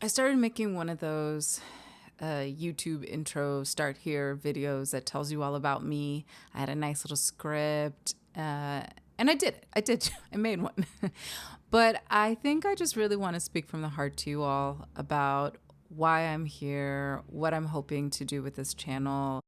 I started making one of those YouTube intro start here videos that tells you all about me. I had a nice little script, and I did it. I did. I made one. But I think I just really want to speak from the heart to you all about why I'm here, what I'm hoping to do with this channel.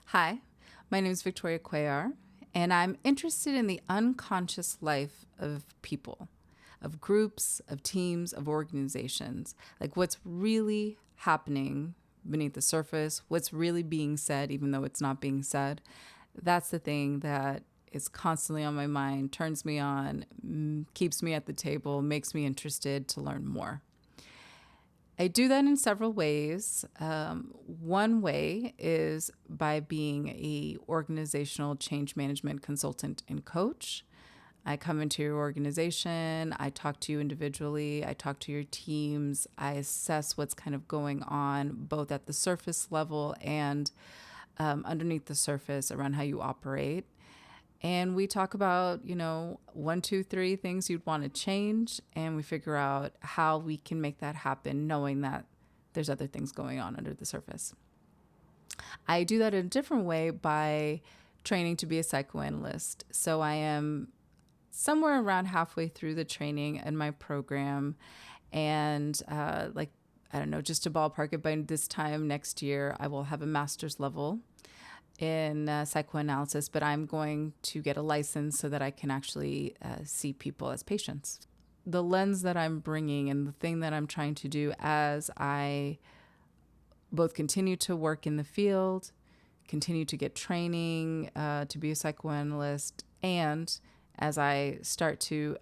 Hi, my name is Victoria Cuellar, and I'm interested in the unconscious life of people, of groups, of teams, of organizations, like what's really happening beneath the surface, what's really being said, even though it's not being said. That's the thing that is constantly on my mind, turns me on, keeps me at the table, makes me interested to learn more. I do that in several ways. One way is by being a organizational change management consultant and coach. I come into your organization, I talk to you individually, I talk to your teams, I assess what's kind of going on both at the surface level and underneath the surface around how you operate. And we talk about, 1, 2, 3 things you'd want to change, and we figure out how we can make that happen, knowing that there's other things going on under the surface. I do that in a different way by training to be a psychoanalyst. So I am somewhere around halfway through the training in my program. And I don't know, just to ballpark it, by this time next year, I will have a master's level in psychoanalysis, but I'm going to get a license so that I can actually see people as patients. The lens that I'm bringing and the thing that I'm trying to do as I both continue to work in the field, continue to get training to be a psychoanalyst, and as I start to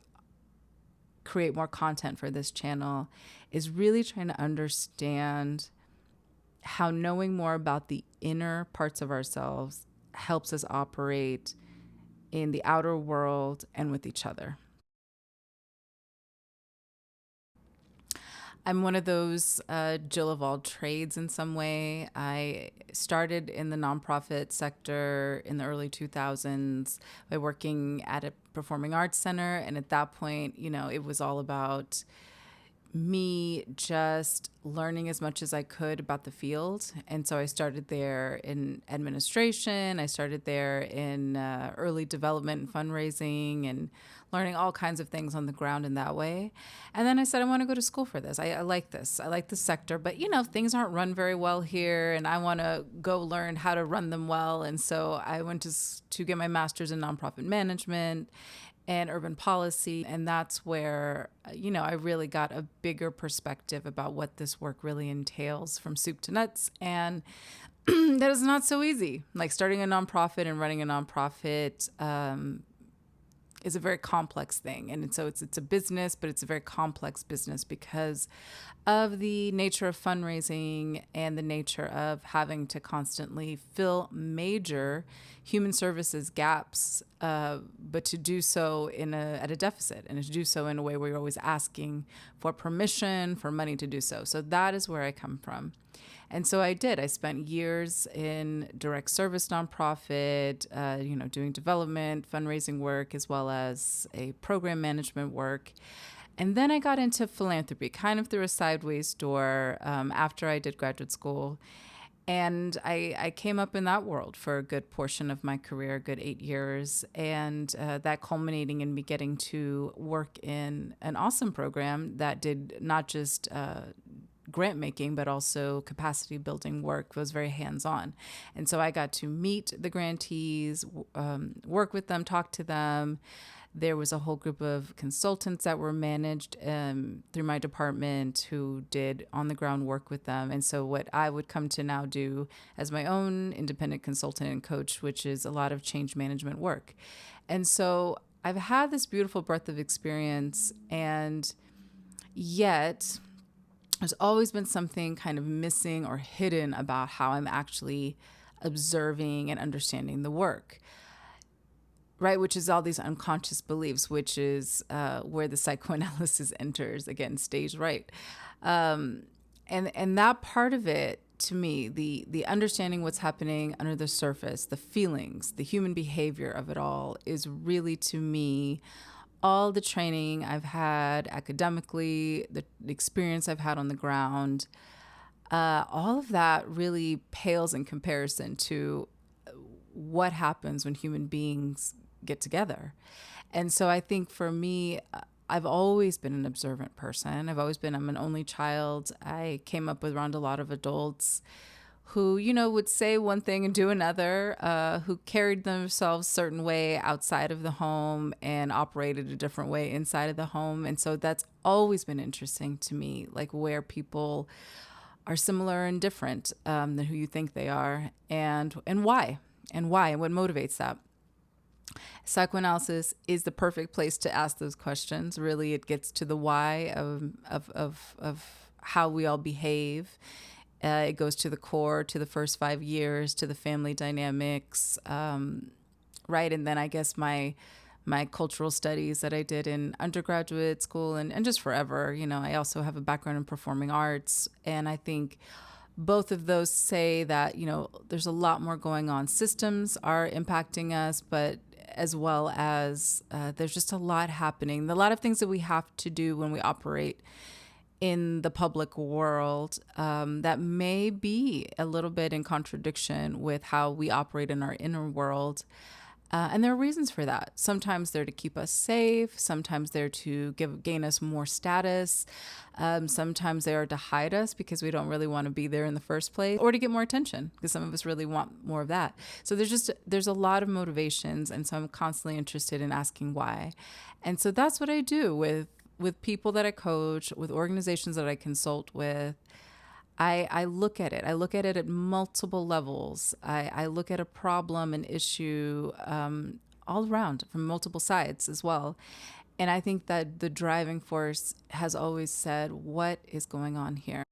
create more content for this channel, is really trying to understand how knowing more about the inner parts of ourselves helps us operate in the outer world and with each other. I'm one of those Jill of all trades in some way. I started in the nonprofit sector in the early 2000s by working at a performing arts center. And at that point, it was all about me just learning as much as I could about the field. And so I started there in administration. I started there in early development and fundraising and learning all kinds of things on the ground in that way. And then I said, I want to go to school for this. I like this. I like the sector, but things aren't run very well here, and I want to go learn how to run them well. And so I went to get my master's in nonprofit management and urban policy. And that's where, I really got a bigger perspective about what this work really entails from soup to nuts. And that is not so easy. Like starting a nonprofit and running a nonprofit is a very complex thing. And so it's a business, but it's a very complex business because of the nature of fundraising and the nature of having to constantly fill major human services gaps, but to do so at a deficit, and to do so in a way where you're always asking for permission, for money to do so. So that is where I come from. And so I did. I spent years in direct service nonprofit, doing development, fundraising work, as well as a program management work. And then I got into philanthropy, kind of through a sideways door after I did graduate school. And I came up in that world for a good portion of my career, a good 8 years, and that culminating in me getting to work in an awesome program that did not just grant making, but also capacity building work, was very hands-on. And so I got to meet the grantees, work with them, talk to them. There was a whole group of consultants that were managed through my department who did on-the-ground work with them. And so what I would come to now do as my own independent consultant and coach, which is a lot of change management work. And so I've had this beautiful breadth of experience, and yet there's always been something kind of missing or hidden about how I'm actually observing and understanding the work. Right, which is all these unconscious beliefs, which is where the psychoanalysis enters, again, stage right. And that part of it, to me, the understanding what's happening under the surface, the feelings, the human behavior of it all is really, to me, all the training I've had academically, the experience I've had on the ground, all of that really pales in comparison to what happens when human beings get together. And so I think for me, I've always been an observant person. I'm an only child. I came up around a lot of adults who, would say one thing and do another, who carried themselves a certain way outside of the home and operated a different way inside of the home. And so that's always been interesting to me, like where people are similar and different than who you think they are, and why, and what motivates that. Psychoanalysis is the perfect place to ask those questions. Really, it gets to the why of how we all behave. It goes to the core, to the first 5 years, to the family dynamics, right? And then I guess my cultural studies that I did in undergraduate school and just forever. I also have a background in performing arts, and I think both of those say that, there's a lot more going on. Systems are impacting us, but as well as there's just a lot happening. A lot of things that we have to do when we operate in the public world that may be a little bit in contradiction with how we operate in our inner world. And there are reasons for that. Sometimes they're to keep us safe. Sometimes they're to gain us more status. Sometimes they are to hide us because we don't really want to be there in the first place, or to get more attention because some of us really want more of that. So there's a lot of motivations. And so I'm constantly interested in asking why. And so that's what I do with people that I coach, with organizations that I consult with. I look at it. I look at it at multiple levels. I look at a problem, an issue, all around from multiple sides as well. And I think that the driving force has always said, what is going on here?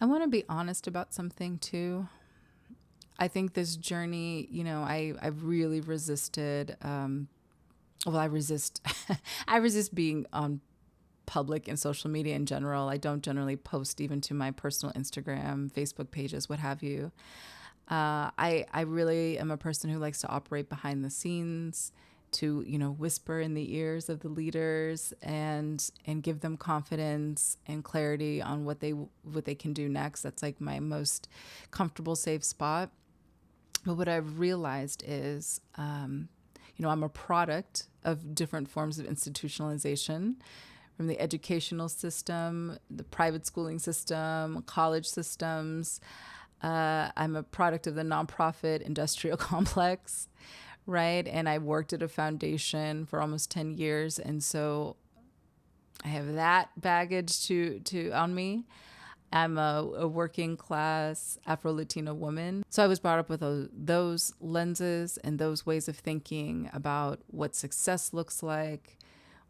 I want to be honest about something too. I think this journey, I've really resisted. I resist. I resist being on public and social media in general. I don't generally post even to my personal Instagram, Facebook pages, what have you. I really am a person who likes to operate behind the scenes, to whisper in the ears of the leaders and give them confidence and clarity on what they can do next. That's like my most comfortable, safe spot. But what I've realized is, I'm a product of different forms of institutionalization, from the educational system, the private schooling system, college systems. I'm a product of the nonprofit industrial complex, right? And I worked at a foundation for almost 10 years. And so I have that baggage to on me. I'm a working class Afro-Latina woman. So I was brought up with those lenses and those ways of thinking about what success looks like,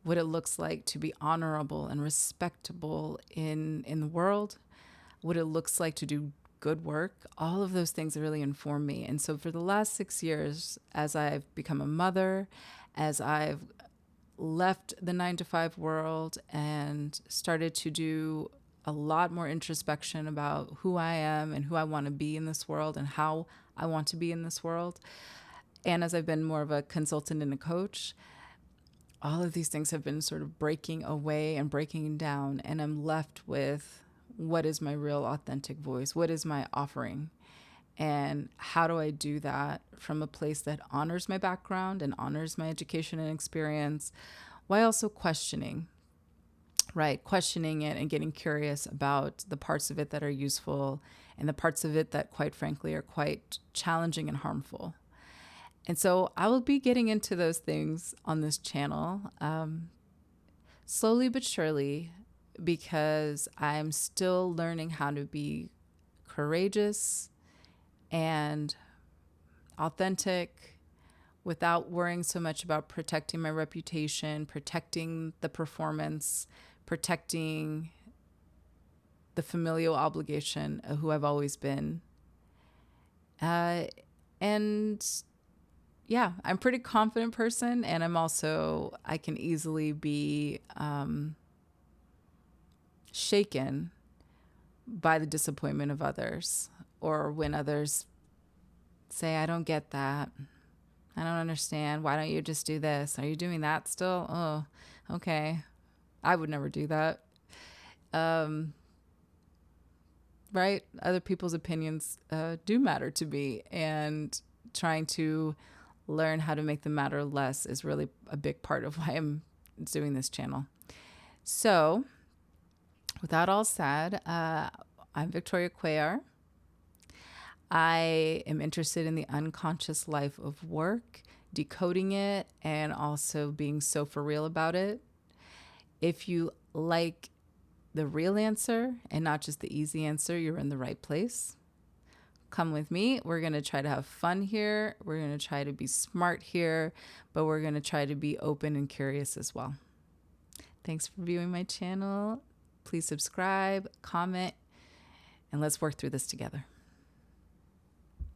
what it looks like to be honorable and respectable in the world, what it looks like to do good work. All of those things really inform me. And so for the last 6 years, as I've become a mother, as I've left the 9-to-5 world and started to do a lot more introspection about who I am and who I want to be in this world and how I want to be in this world. And as I've been more of a consultant and a coach, all of these things have been sort of breaking away and breaking down. And I'm left with, what is my real authentic voice? What is my offering? And how do I do that from a place that honors my background and honors my education and experience, while also questioning, right? Questioning it and getting curious about the parts of it that are useful and the parts of it that, quite frankly, are quite challenging and harmful. And so I will be getting into those things on this channel, slowly but surely, because I'm still learning how to be courageous and authentic without worrying so much about protecting my reputation, protecting the performance, protecting the familial obligation of who I've always been. And yeah, I'm a pretty confident person, and I can easily be shaken by the disappointment of others, or when others say, I don't get that. I don't understand. Why don't you just do this? Are you doing that still? Oh, okay. I would never do that. Right? Other people's opinions do matter to me, and trying to learn how to make them matter less is really a big part of why I'm doing this channel. So, with that all said, I'm Victoria Cuellar. I am interested in the unconscious life of work, decoding it, and also being so for real about it. If you like the real answer and not just the easy answer, you're in the right place. Come with me. We're going to try to have fun here. We're going to try to be smart here, but we're going to try to be open and curious as well. Thanks for viewing my channel. Please subscribe, comment, and let's work through this together.